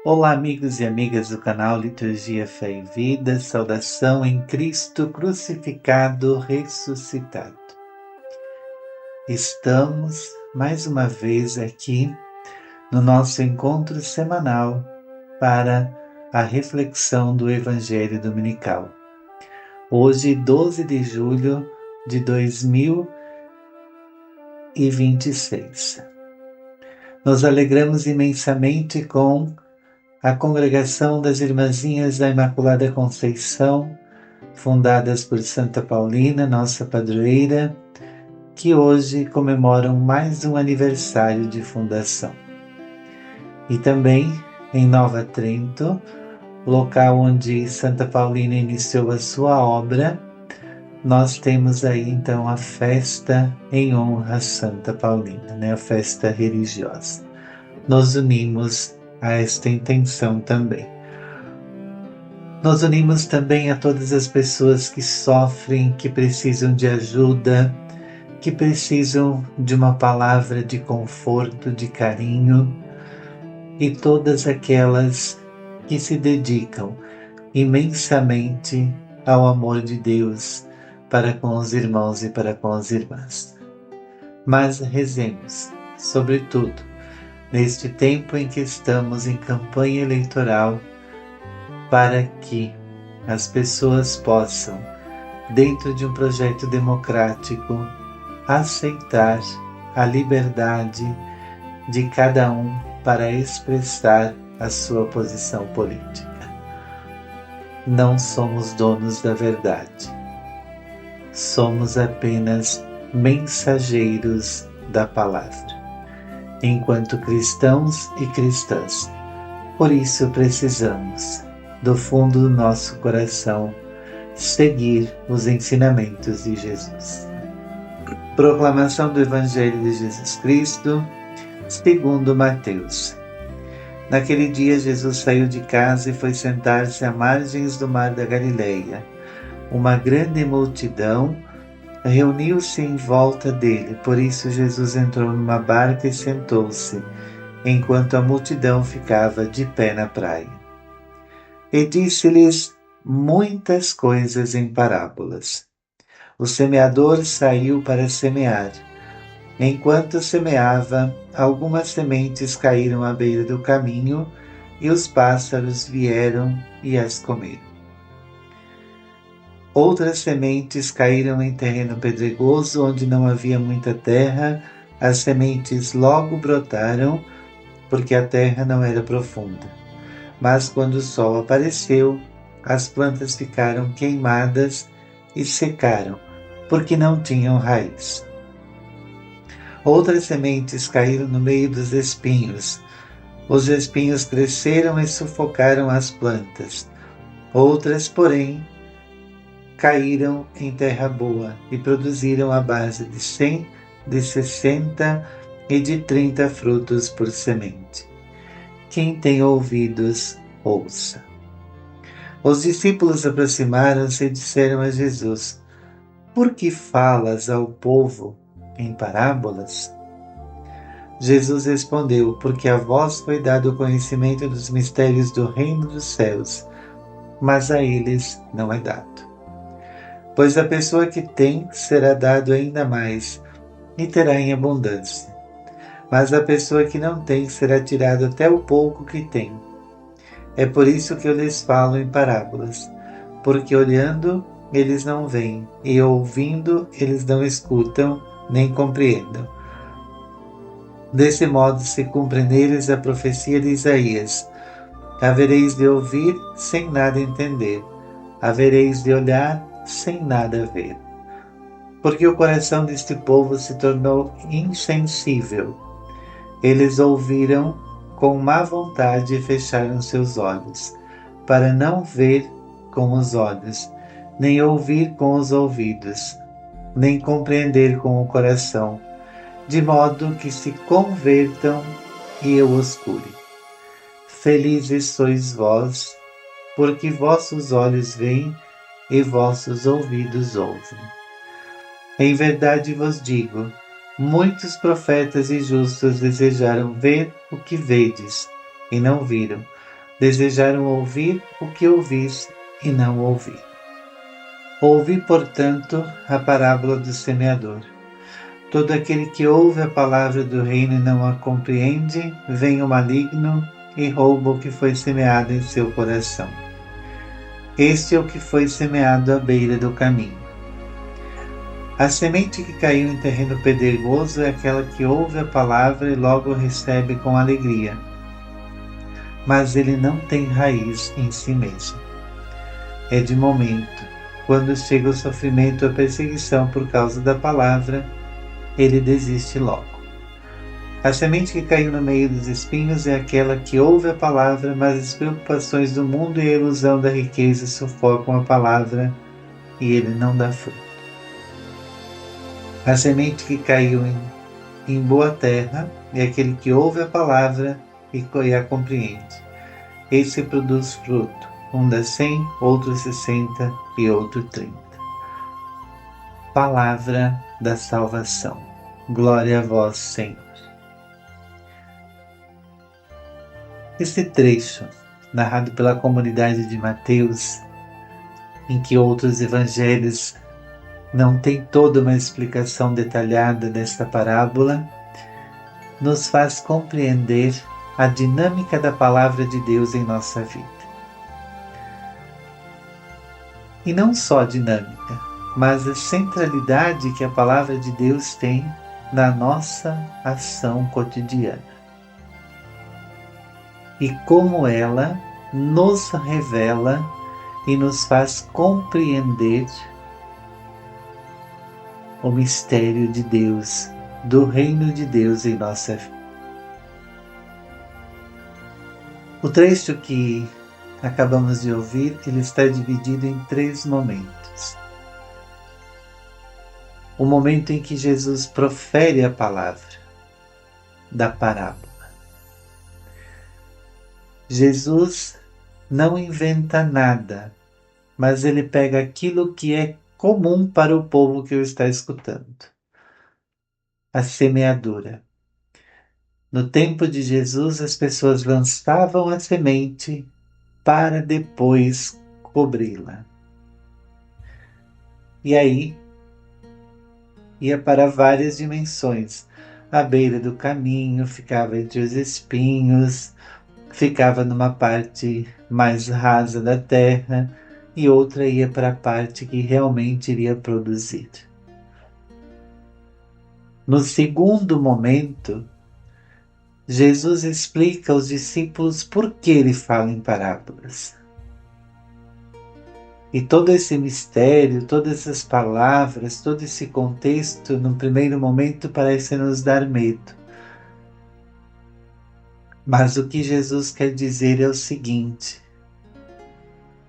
Olá, amigos e amigas do canal Liturgia, Fé e Vida, saudação em Cristo crucificado, ressuscitado. Estamos mais uma vez aqui no nosso encontro semanal para a reflexão do Evangelho Dominical. Hoje, 12 de julho de 2026. Nos alegramos imensamente com a Congregação das Irmãzinhas da Imaculada Conceição, fundadas por Santa Paulina, nossa padroeira, que hoje comemoram mais um aniversário de fundação. E também em Nova Trento, local onde Santa Paulina iniciou a sua obra, nós temos aí então a festa em honra a Santa Paulina, a festa religiosa. Nos unimos a esta intenção também. Nos unimos também a todas as pessoas que sofrem, que precisam de ajuda, que precisam de uma palavra de conforto, de carinho, e todas aquelas que se dedicam imensamente ao amor de Deus para com os irmãos e para com as irmãs. Mas rezemos, sobretudo, neste tempo em que estamos em campanha eleitoral, para que as pessoas possam, dentro de um projeto democrático, aceitar a liberdade de cada um para expressar a sua posição política. Não somos donos da verdade. Somos apenas mensageiros da palavra, enquanto cristãos e cristãs. Por isso precisamos, do fundo do nosso coração, seguir os ensinamentos de Jesus. Proclamação do Evangelho de Jesus Cristo, segundo Mateus. Naquele dia Jesus saiu de casa e foi sentar-se à margens do mar da Galileia. Uma grande multidão reuniu-se em volta dele, por isso Jesus entrou numa barca e sentou-se, enquanto a multidão ficava de pé na praia. E disse-lhes muitas coisas em parábolas. O semeador saiu para semear. Enquanto semeava, algumas sementes caíram à beira do caminho, e os pássaros vieram e as comeram. Outras sementes caíram em terreno pedregoso, onde não havia muita terra. As sementes logo brotaram, porque a terra não era profunda. Mas quando o sol apareceu, as plantas ficaram queimadas e secaram, porque não tinham raiz. Outras sementes caíram no meio dos espinhos. Os espinhos cresceram e sufocaram as plantas. Outras, porém, caíram em terra boa e produziram a base de 100, de 60 e de 30 frutos por semente. Quem tem ouvidos, ouça. Os discípulos aproximaram-se e disseram a Jesus: Por que falas ao povo em parábolas? Jesus respondeu: Porque a vós foi dado o conhecimento dos mistérios do reino dos céus, mas a eles não é dado. Pois a pessoa que tem será dado ainda mais, e terá em abundância. Mas a pessoa que não tem será tirado até o pouco que tem. É por isso que eu lhes falo em parábolas, porque olhando eles não veem, e ouvindo eles não escutam, nem compreendam. Desse modo se cumpre neles a profecia de Isaías: havereis de ouvir sem nada entender, havereis de olhar sem nada ver. Porque o coração deste povo se tornou insensível. Eles ouviram com má vontade e fecharam seus olhos, para não ver com os olhos, nem ouvir com os ouvidos, nem compreender com o coração, de modo que se convertam e eu os cure. Felizes sois vós, porque vossos olhos veem e vossos ouvidos ouvem. Em verdade vos digo, muitos profetas e justos desejaram ver o que vedes, e não viram, Desejaram ouvir o que ouvis e não ouvi. Ouvi, portanto, a parábola do semeador. Todo aquele que ouve a palavra do reino e não a compreende, vem o maligno e rouba o que foi semeado em seu coração. Este é o que foi semeado à beira do caminho. A semente que caiu em terreno pedregoso é aquela que ouve a palavra e logo recebe com alegria, mas ele não tem raiz em si mesmo. É de momento. Quando chega o sofrimento ou a perseguição por causa da palavra, ele desiste logo. A semente que caiu no meio dos espinhos é aquela que ouve a palavra, mas as preocupações do mundo e a ilusão da riqueza sufocam a palavra e ele não dá fruto. A semente que caiu em boa terra é aquele que ouve a palavra e a compreende. Esse produz fruto, um dá 100, outro 60 e outro 30. Palavra da salvação. Glória a vós, Senhor. Este trecho, narrado pela comunidade de Mateus, em que outros evangelhos não têm toda uma explicação detalhada desta parábola, nos faz compreender a dinâmica da palavra de Deus em nossa vida. E não só a dinâmica, mas a centralidade que a palavra de Deus tem na nossa ação cotidiana. E como ela nos revela e nos faz compreender o mistério de Deus, do reino de Deus em nossa vida. O trecho que acabamos de ouvir, ele está dividido em 3 momentos. O momento em que Jesus profere a palavra da parábola. Jesus não inventa nada, mas ele pega aquilo que é comum para o povo que o está escutando. A semeadura. No tempo de Jesus, as pessoas lançavam a semente para depois cobri-la. E aí, ia para várias dimensões. À beira do caminho, ficava entre os espinhos, ficava numa parte mais rasa da terra e outra ia para a parte que realmente iria produzir. No segundo momento, Jesus explica aos discípulos por que ele fala em parábolas. E todo esse mistério, todas essas palavras, todo esse contexto, no primeiro momento parece nos dar medo. Mas o que Jesus quer dizer é o seguinte: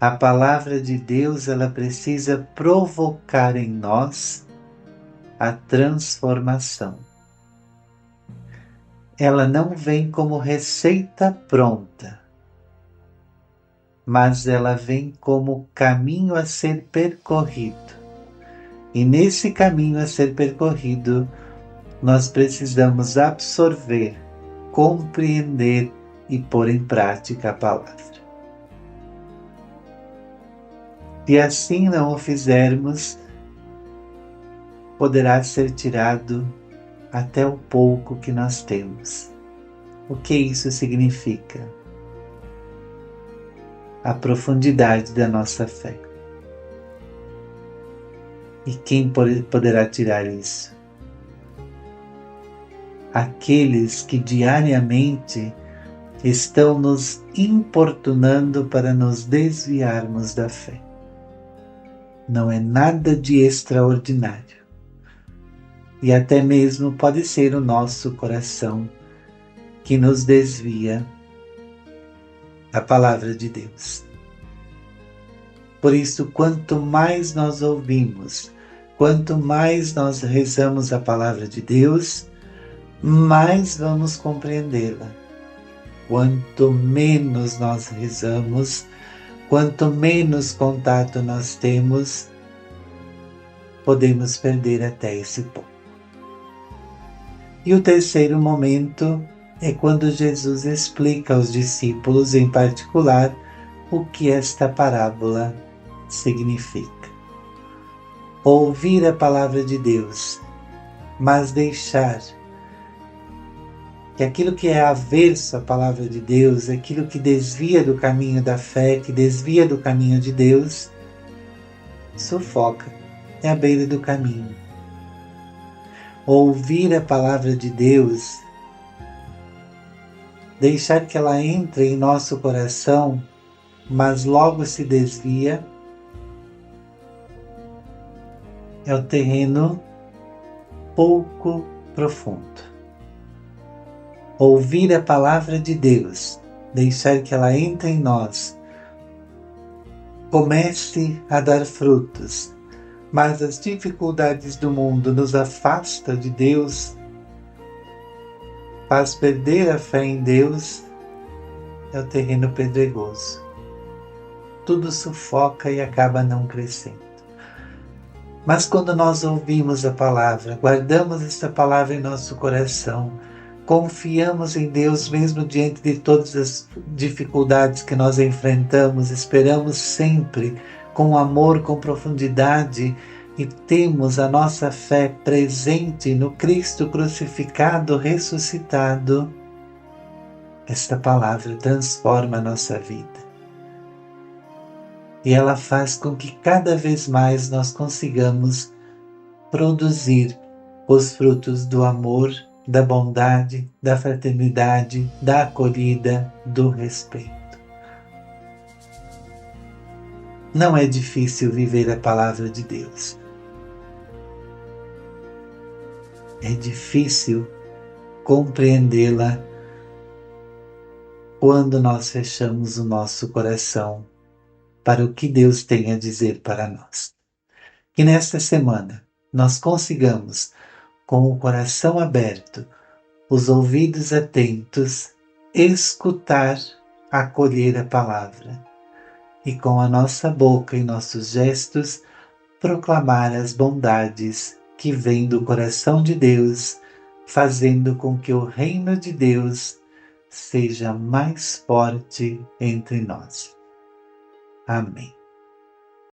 a palavra de Deus, ela precisa provocar em nós a transformação. Ela não vem como receita pronta, mas ela vem como caminho a ser percorrido. E nesse caminho a ser percorrido, nós precisamos absorver, compreender e pôr em prática a palavra. Se assim não o fizermos, poderá ser tirado até o pouco que nós temos. O que isso significa? A profundidade da nossa fé. E quem poderá tirar isso? Aqueles que diariamente estão nos importunando para nos desviarmos da fé. Não é nada de extraordinário. E até mesmo pode ser o nosso coração que nos desvia da palavra de Deus. Por isso, quanto mais nós ouvimos, quanto mais nós rezamos a palavra de Deus, mais vamos compreendê-la. Quanto menos nós rezamos, quanto menos contato nós temos, podemos perder até esse ponto. E o terceiro momento é quando Jesus explica aos discípulos, em particular, o que esta parábola significa. Ouvir a palavra de Deus, mas deixar que aquilo que é averso à palavra de Deus, aquilo que desvia do caminho da fé, que desvia do caminho de Deus, sufoca, é à beira do caminho. Ouvir a palavra de Deus, deixar que ela entre em nosso coração, mas logo se desvia, é o terreno pouco profundo. Ouvir a palavra de Deus, deixar que ela entre em nós, comece a dar frutos, mas as dificuldades do mundo nos afasta de Deus, faz perder a fé em Deus, é o terreno pedregoso. Tudo sufoca e acaba não crescendo. Mas quando nós ouvimos a palavra, guardamos esta palavra em nosso coração, confiamos em Deus mesmo diante de todas as dificuldades que nós enfrentamos, esperamos sempre com amor, com profundidade e temos a nossa fé presente no Cristo crucificado, ressuscitado. Esta palavra transforma a nossa vida. E ela faz com que cada vez mais nós consigamos produzir os frutos do amor, da bondade, da fraternidade, da acolhida, do respeito. Não é difícil viver a palavra de Deus. É difícil compreendê-la quando nós fechamos o nosso coração para o que Deus tem a dizer para nós. Que nesta semana nós consigamos, com o coração aberto, os ouvidos atentos, escutar, acolher a palavra e com a nossa boca e nossos gestos proclamar as bondades que vêm do coração de Deus, fazendo com que o reino de Deus seja mais forte entre nós. Amém.